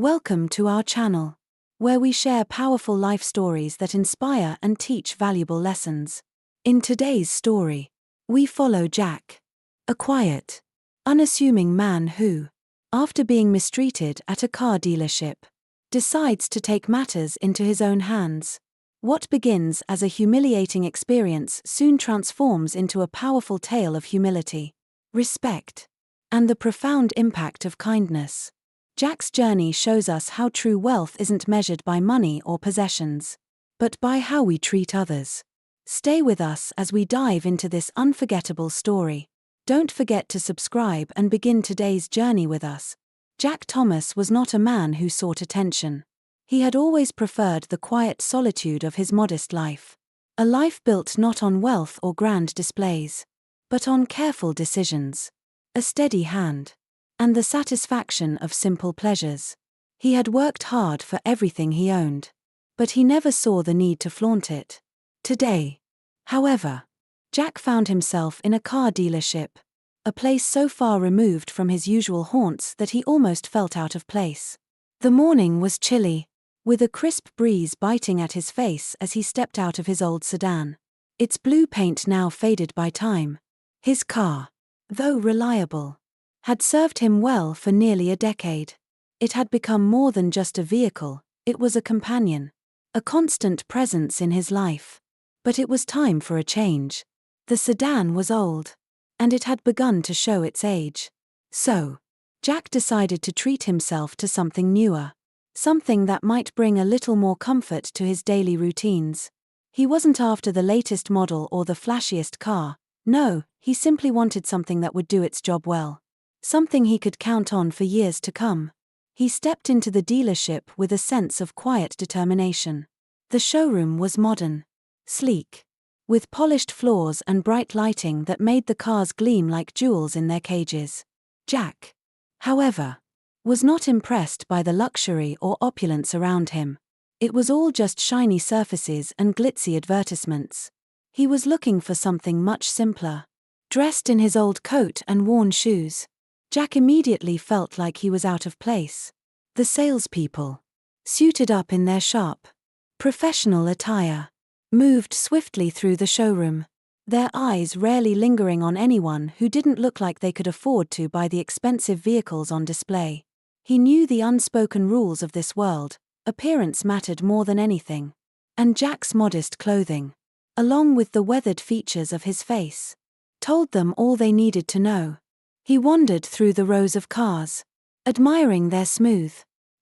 Welcome to our channel, where we share powerful life stories that inspire and teach valuable lessons. In today's story, we follow Jack, a quiet, unassuming man who, after being mistreated at a car dealership, decides to take matters into his own hands. What begins as a humiliating experience soon transforms into a powerful tale of humility, respect, and the profound impact of kindness. Jack's journey shows us how true wealth isn't measured by money or possessions, but by how we treat others. Stay with us as we dive into this unforgettable story. Don't forget to subscribe and begin today's journey with us. Jack Thomas was not a man who sought attention. He had always preferred the quiet solitude of his modest life. A life built not on wealth or grand displays, but on careful decisions, a steady hand, and the satisfaction of simple pleasures. He had worked hard for everything he owned, but he never saw the need to flaunt it. Today, however, Jack found himself in a car dealership, a place so far removed from his usual haunts that he almost felt out of place. The morning was chilly, with a crisp breeze biting at his face as he stepped out of his old sedan. Its blue paint now faded by time. His car, though reliable, had served him well for nearly a decade. It had become more than just a vehicle, it was a companion, a constant presence in his life. But it was time for a change. The sedan was old, and it had begun to show its age. So, Jack decided to treat himself to something newer, something that might bring a little more comfort to his daily routines. He wasn't after the latest model or the flashiest car. No, he simply wanted something that would do its job well. Something he could count on for years to come. He stepped into the dealership with a sense of quiet determination. The showroom was modern, sleek, with polished floors and bright lighting that made the cars gleam like jewels in their cages. Jack, however, was not impressed by the luxury or opulence around him. It was all just shiny surfaces and glitzy advertisements. He was looking for something much simpler. Dressed in his old coat and worn shoes, Jack immediately felt like he was out of place. The salespeople, suited up in their sharp, professional attire, moved swiftly through the showroom, their eyes rarely lingering on anyone who didn't look like they could afford to buy the expensive vehicles on display. He knew the unspoken rules of this world. Appearance mattered more than anything. And Jack's modest clothing, along with the weathered features of his face, told them all they needed to know. He wandered through the rows of cars, admiring their smooth,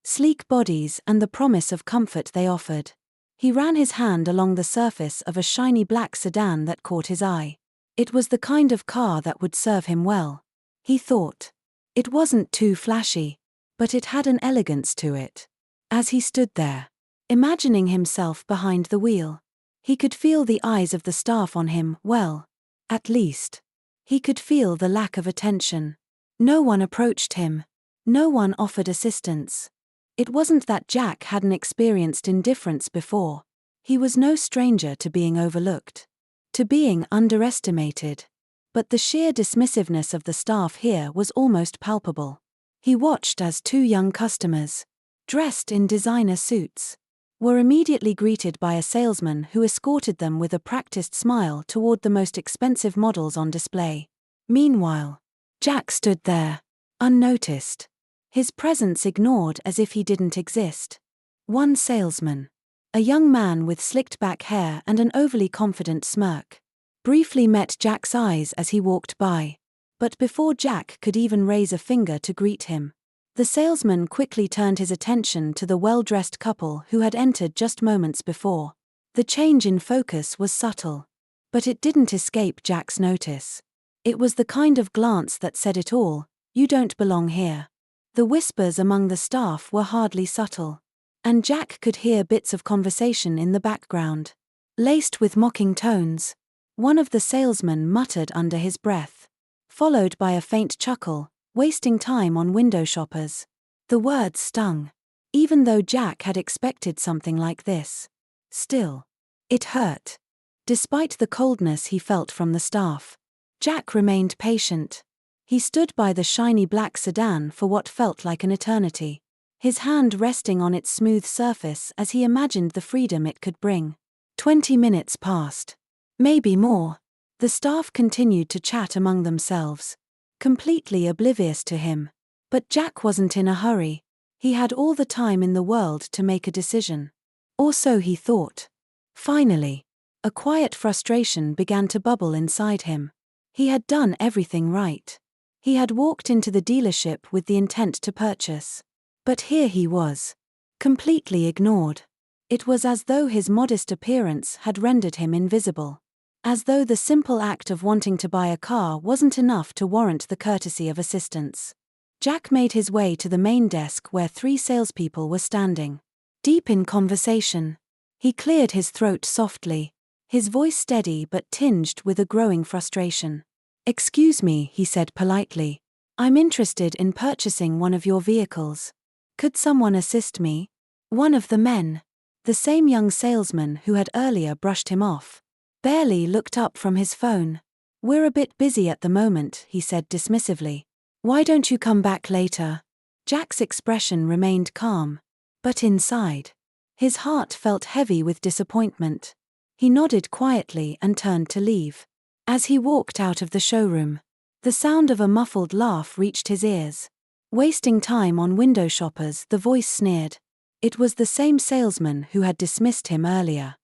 sleek bodies and the promise of comfort they offered. He ran his hand along the surface of a shiny black sedan that caught his eye. It was the kind of car that would serve him well, he thought. It wasn't too flashy, but it had an elegance to it. As he stood there, imagining himself behind the wheel, he could feel the eyes of the staff on him. Well, at least, he could feel the lack of attention. No one approached him. No one offered assistance. It wasn't that Jack hadn't experienced indifference before. He was no stranger to being overlooked, to being underestimated. But the sheer dismissiveness of the staff here was almost palpable. He watched as two young customers, dressed in designer suits, were immediately greeted by a salesman who escorted them with a practiced smile toward the most expensive models on display. Meanwhile, Jack stood there, unnoticed, his presence ignored as if he didn't exist. One salesman, a young man with slicked back hair and an overly confident smirk, briefly met Jack's eyes as he walked by. But before Jack could even raise a finger to greet him, the salesman quickly turned his attention to the well-dressed couple who had entered just moments before. The change in focus was subtle, but it didn't escape Jack's notice. It was the kind of glance that said it all: "You don't belong here." The whispers among the staff were hardly subtle, and Jack could hear bits of conversation in the background, laced with mocking tones. One of the salesmen muttered under his breath, followed by a faint chuckle, "Wasting time on window shoppers." The words stung, even though Jack had expected something like this. Still, it hurt. Despite the coldness he felt from the staff, Jack remained patient. He stood by the shiny black sedan for what felt like an eternity. his hand resting on its smooth surface as he imagined the freedom it could bring. 20 minutes passed. Maybe more. The staff continued to chat among themselves, completely oblivious to him. But Jack wasn't in a hurry. He had all the time in the world to make a decision. Or so he thought. Finally, a quiet frustration began to bubble inside him. He had done everything right. He had walked into the dealership with the intent to purchase. But here he was, completely ignored. It was as though his modest appearance had rendered him invisible. As though the simple act of wanting to buy a car wasn't enough to warrant the courtesy of assistance. Jack made his way to the main desk where 3 salespeople were standing, deep in conversation. He cleared his throat softly, his voice steady but tinged with a growing frustration. "Excuse me," he said politely. "I'm interested in purchasing one of your vehicles. Could someone assist me?" One of the men, the same young salesman who had earlier brushed him off, barely looked up from his phone. "We're a bit busy at the moment," he said dismissively. "Why don't you come back later?" Jack's expression remained calm, but inside, his heart felt heavy with disappointment. He nodded quietly and turned to leave. As he walked out of the showroom, the sound of a muffled laugh reached his ears. "Wasting time on window shoppers," the voice sneered. It was the same salesman who had dismissed him earlier.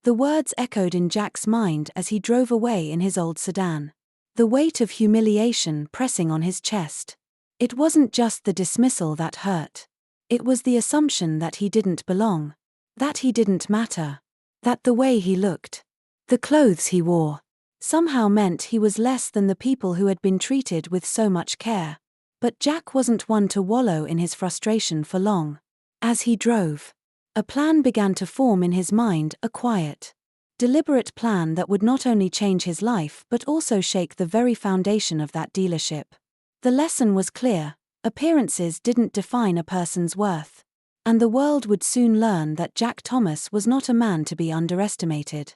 The words echoed in Jack's mind as he drove away in his old sedan, the weight of humiliation pressing on his chest. It wasn't just the dismissal that hurt. It was the assumption that he didn't belong, that he didn't matter, that the way he looked, the clothes he wore, somehow meant he was less than the people who had been treated with so much care. But Jack wasn't one to wallow in his frustration for long. As he drove, a plan began to form in his mind, a quiet, deliberate plan that would not only change his life but also shake the very foundation of that dealership. The lesson was clear: appearances didn't define a person's worth. And the world would soon learn that Jack Thomas was not a man to be underestimated.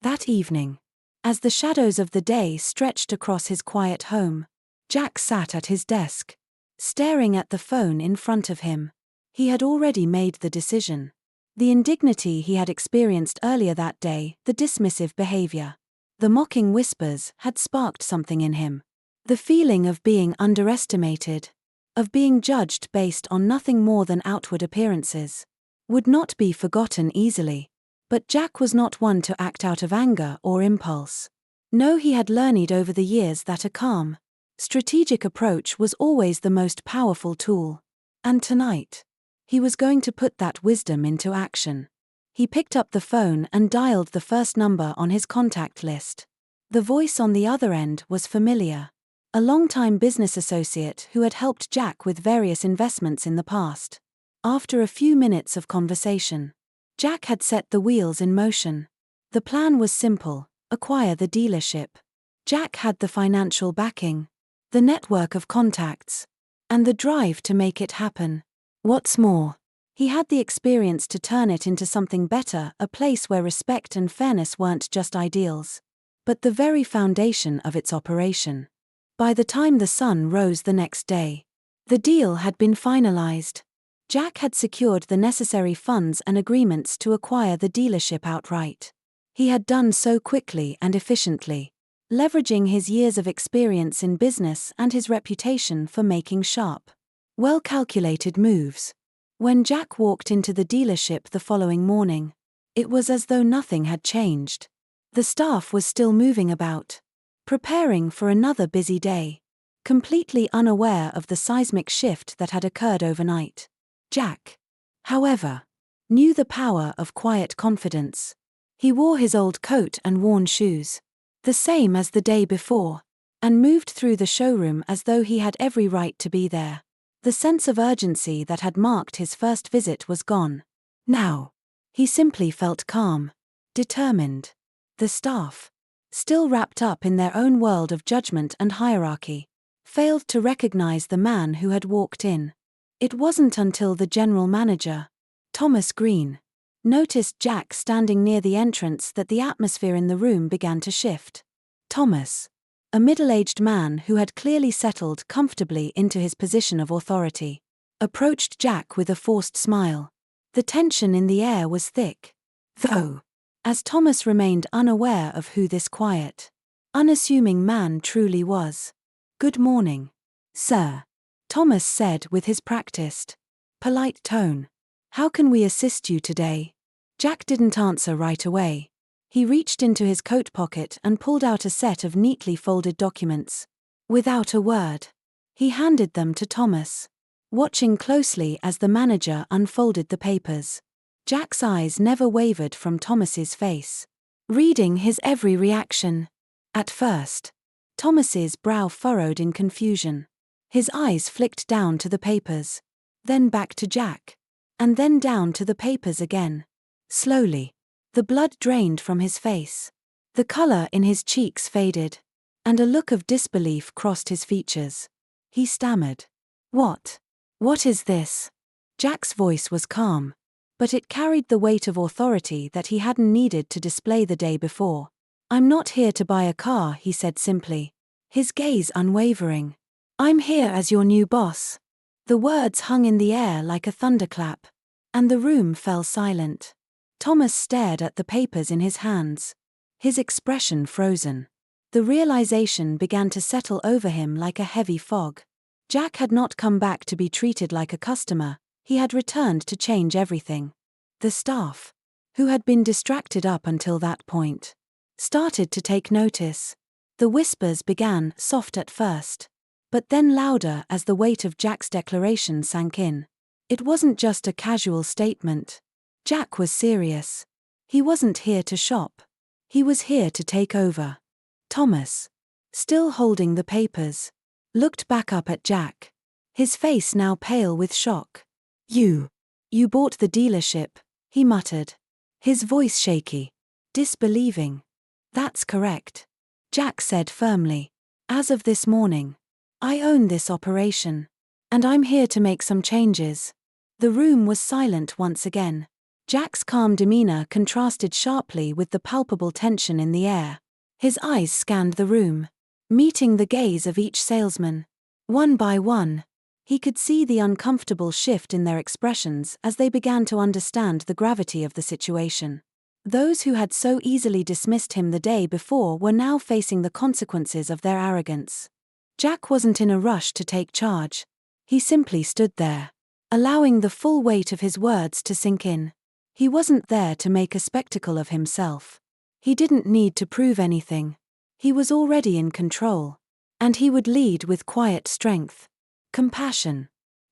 That evening, as the shadows of the day stretched across his quiet home, Jack sat at his desk, staring at the phone in front of him. He had already made the decision. The indignity he had experienced earlier that day, the dismissive behavior, the mocking whispers, had sparked something in him. The feeling of being underestimated, of being judged based on nothing more than outward appearances, would not be forgotten easily. But Jack was not one to act out of anger or impulse. No, he had learned over the years that a calm, strategic approach was always the most powerful tool. And tonight, he was going to put that wisdom into action. He picked up the phone and dialed the first number on his contact list. The voice on the other end was familiar. A longtime business associate who had helped Jack with various investments in the past. After a few minutes of conversation, Jack had set the wheels in motion. The plan was simple: acquire the dealership. Jack had the financial backing, the network of contacts, and the drive to make it happen. What's more, he had the experience to turn it into something better, a place where respect and fairness weren't just ideals, but the very foundation of its operation. By the time the sun rose the next day, the deal had been finalized. Jack had secured the necessary funds and agreements to acquire the dealership outright. He had done so quickly and efficiently, leveraging his years of experience in business and his reputation for making sharp, well-calculated moves. When Jack walked into the dealership the following morning, it was as though nothing had changed. The staff was still moving about, preparing for another busy day, completely unaware of the seismic shift that had occurred overnight. Jack, however, knew the power of quiet confidence. He wore his old coat and worn shoes, the same as the day before, and moved through the showroom as though he had every right to be there. The sense of urgency that had marked his first visit was gone. Now, he simply felt calm, determined. The staff, still wrapped up in their own world of judgment and hierarchy, failed to recognize the man who had walked in. It wasn't until the general manager, Thomas Green, noticed Jack standing near the entrance that the atmosphere in the room began to shift. Thomas, a middle-aged man who had clearly settled comfortably into his position of authority, approached Jack with a forced smile. The tension in the air was thick, though, as Thomas remained unaware of who this quiet, unassuming man truly was. "Good morning, sir," Thomas said with his practiced, polite tone. "How can we assist you today?" Jack didn't answer right away. He reached into his coat pocket and pulled out a set of neatly folded documents. Without a word, he handed them to Thomas, watching closely as the manager unfolded the papers. Jack's eyes never wavered from Thomas's face, reading his every reaction. At first, Thomas's brow furrowed in confusion. His eyes flicked down to the papers, then back to Jack, and then down to the papers again. Slowly, the blood drained from his face. The color in his cheeks faded, and a look of disbelief crossed his features. He stammered, What is this?" Jack's voice was calm, but it carried the weight of authority that he hadn't needed to display the day before. "I'm not here to buy a car," he said simply, his gaze unwavering. "I'm here as your new boss." The words hung in the air like a thunderclap, and the room fell silent. Thomas stared at the papers in his hands, his expression frozen. The realization began to settle over him like a heavy fog. Jack had not come back to be treated like a customer, he had returned to change everything. The staff, who had been distracted up until that point, started to take notice. The whispers began soft at first, but then louder as the weight of Jack's declaration sank in. It wasn't just a casual statement. Jack was serious. He wasn't here to shop. He was here to take over. Thomas, still holding the papers, looked back up at Jack, his face now pale with shock. You bought the dealership," he muttered, his voice shaky, disbelieving. "That's correct," Jack said firmly. "As of this morning, I own this operation, and I'm here to make some changes." The room was silent once again. Jack's calm demeanor contrasted sharply with the palpable tension in the air. His eyes scanned the room, meeting the gaze of each salesman. One by one, he could see the uncomfortable shift in their expressions as they began to understand the gravity of the situation. Those who had so easily dismissed him the day before were now facing the consequences of their arrogance. Jack wasn't in a rush to take charge. He simply stood there, allowing the full weight of his words to sink in. He wasn't there to make a spectacle of himself. He didn't need to prove anything. He was already in control, and he would lead with quiet strength, compassion,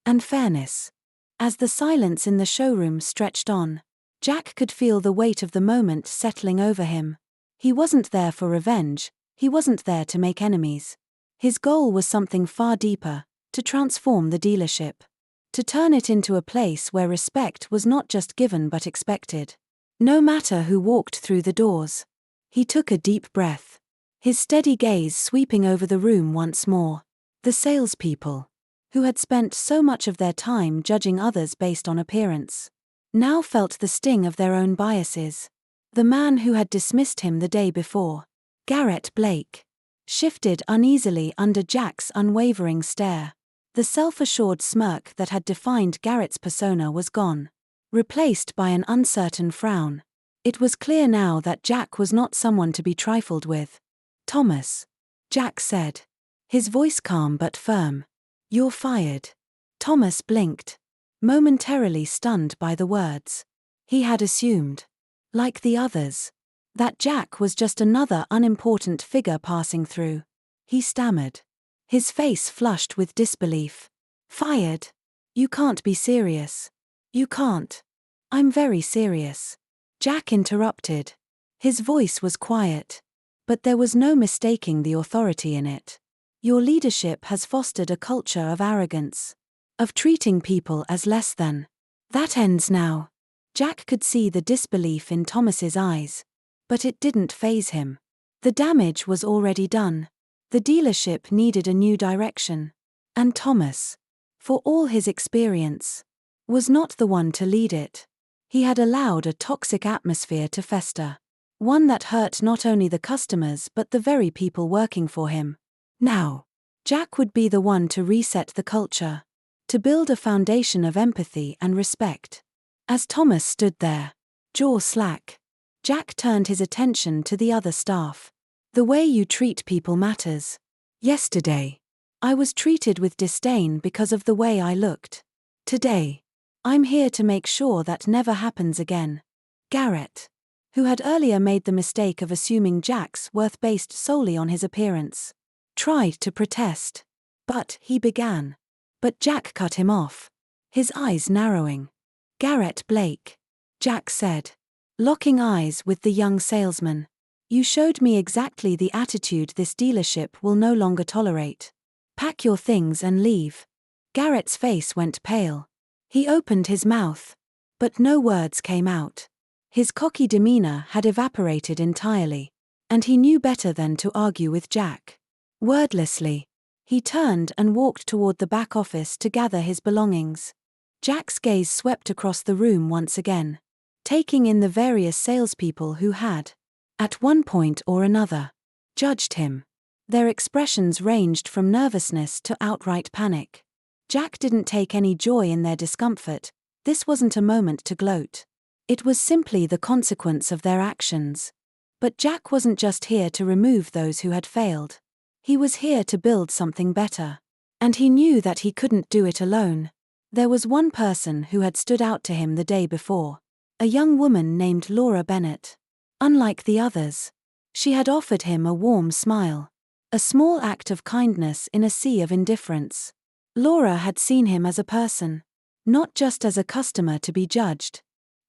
and fairness. As the silence in the showroom stretched on, Jack could feel the weight of the moment settling over him. He wasn't there for revenge, he wasn't there to make enemies. His goal was something far deeper: to transform the dealership, to turn it into a place where respect was not just given but expected, no matter who walked through the doors. He took a deep breath, his steady gaze sweeping over the room once more. The salespeople, who had spent so much of their time judging others based on appearance, now felt the sting of their own biases. The man who had dismissed him the day before, Garrett Blake, shifted uneasily under Jack's unwavering stare. The self-assured smirk that had defined Garrett's persona was gone, replaced by an uncertain frown. It was clear now that Jack was not someone to be trifled with. "Thomas," Jack said, his voice calm but firm, "you're fired." Thomas blinked, momentarily stunned by the words. He had assumed, like the others, that Jack was just another unimportant figure passing through. He stammered, his face flushed with disbelief. "Fired? You can't be serious. You can't." "I'm very serious," Jack interrupted. His voice was quiet, but there was no mistaking the authority in it. "Your leadership has fostered a culture of arrogance, of treating people as less than. That ends now." Jack could see the disbelief in Thomas's eyes, but it didn't faze him. The damage was already done. The dealership needed a new direction, and Thomas, for all his experience, was not the one to lead it. He had allowed a toxic atmosphere to fester, one that hurt not only the customers but the very people working for him. Now, Jack would be the one to reset the culture, to build a foundation of empathy and respect. As Thomas stood there, jaw slack, Jack turned his attention to the other staff. The way you treat people matters. Yesterday, I was treated with disdain because of the way I looked. Today, I'm here to make sure that never happens again. Garrett, who had earlier made the mistake of assuming Jack's worth based solely on his appearance, tried to protest. But he began. But Jack cut him off, his eyes narrowing. Garrett Blake, Jack said, locking eyes with the young salesman. You showed me exactly the attitude this dealership will no longer tolerate. Pack your things and leave. Garrett's face went pale. He opened his mouth, but no words came out. His cocky demeanor had evaporated entirely, and he knew better than to argue with Jack. Wordlessly, he turned and walked toward the back office to gather his belongings. Jack's gaze swept across the room once again, taking in the various salespeople who had, at one point or another, judged him. Their expressions ranged from nervousness to outright panic. Jack didn't take any joy in their discomfort. This wasn't a moment to gloat. It was simply the consequence of their actions. But Jack wasn't just here to remove those who had failed. He was here to build something better. And he knew that he couldn't do it alone. There was one person who had stood out to him the day before. A young woman named Laura Bennett. Unlike the others, she had offered him a warm smile. A small act of kindness in a sea of indifference. Laura had seen him as a person, not just as a customer to be judged.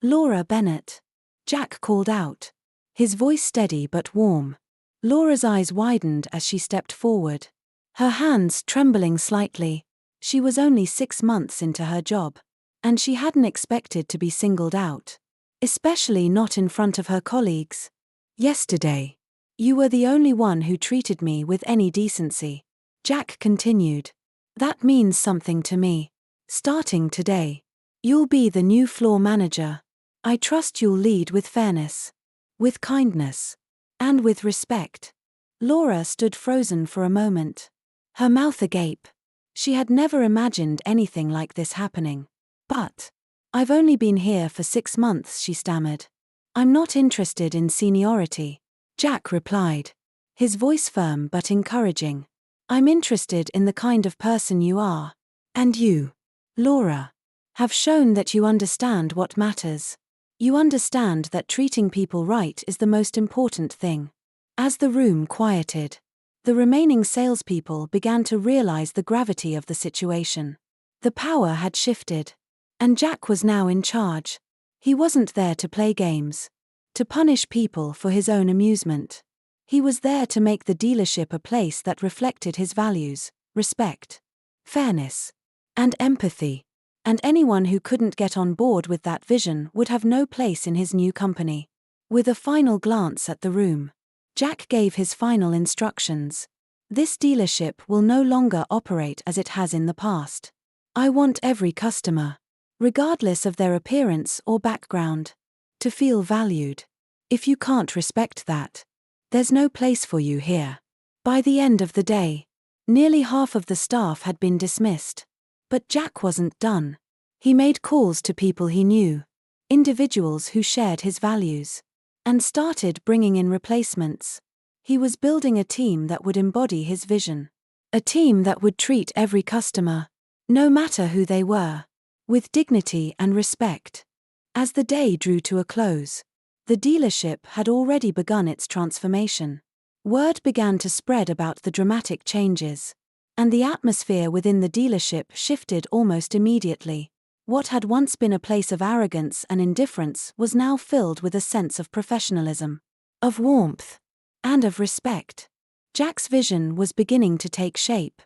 Laura Bennett, Jack called out, his voice steady but warm. Laura's eyes widened as she stepped forward, her hands trembling slightly. She was only 6 months into her job, and she hadn't expected to be singled out, especially not in front of her colleagues. Yesterday, you were the only one who treated me with any decency, Jack continued. That means something to me. Starting today, you'll be the new floor manager. I trust you'll lead with fairness, with kindness, and with respect. Laura stood frozen for a moment, her mouth agape. She had never imagined anything like this happening. But, I've only been here for 6 months, she stammered. I'm not interested in seniority, Jack replied, his voice firm but encouraging. I'm interested in the kind of person you are. And you, Laura, have shown that you understand what matters. You understand that treating people right is the most important thing. As the room quieted, the remaining salespeople began to realize the gravity of the situation. The power had shifted, and Jack was now in charge. He wasn't there to play games, to punish people for his own amusement. He was there to make the dealership a place that reflected his values, respect, fairness, and empathy. And anyone who couldn't get on board with that vision would have no place in his new company. With a final glance at the room, Jack gave his final instructions. This dealership will no longer operate as it has in the past. I want every customer, regardless of their appearance or background, to feel valued. If you can't respect that, there's no place for you here. By the end of the day, nearly half of the staff had been dismissed. But Jack wasn't done. He made calls to people he knew, individuals who shared his values, and started bringing in replacements. He was building a team that would embody his vision. A team that would treat every customer, no matter who they were, with dignity and respect. As the day drew to a close, the dealership had already begun its transformation. Word began to spread about the dramatic changes, and the atmosphere within the dealership shifted almost immediately. What had once been a place of arrogance and indifference was now filled with a sense of professionalism, of warmth, and of respect. Jack's vision was beginning to take shape,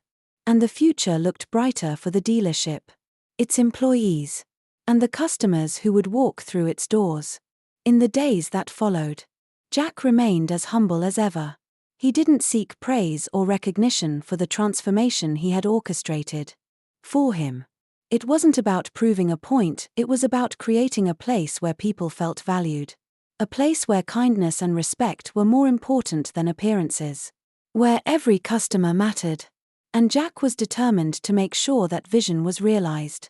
and the future looked brighter for the dealership, its employees, and the customers who would walk through its doors. In the days that followed, Jack remained as humble as ever. He didn't seek praise or recognition for the transformation he had orchestrated. For him, it wasn't about proving a point, it was about creating a place where people felt valued. A place where kindness and respect were more important than appearances. Where every customer mattered. and Jack was determined to make sure that vision was realized.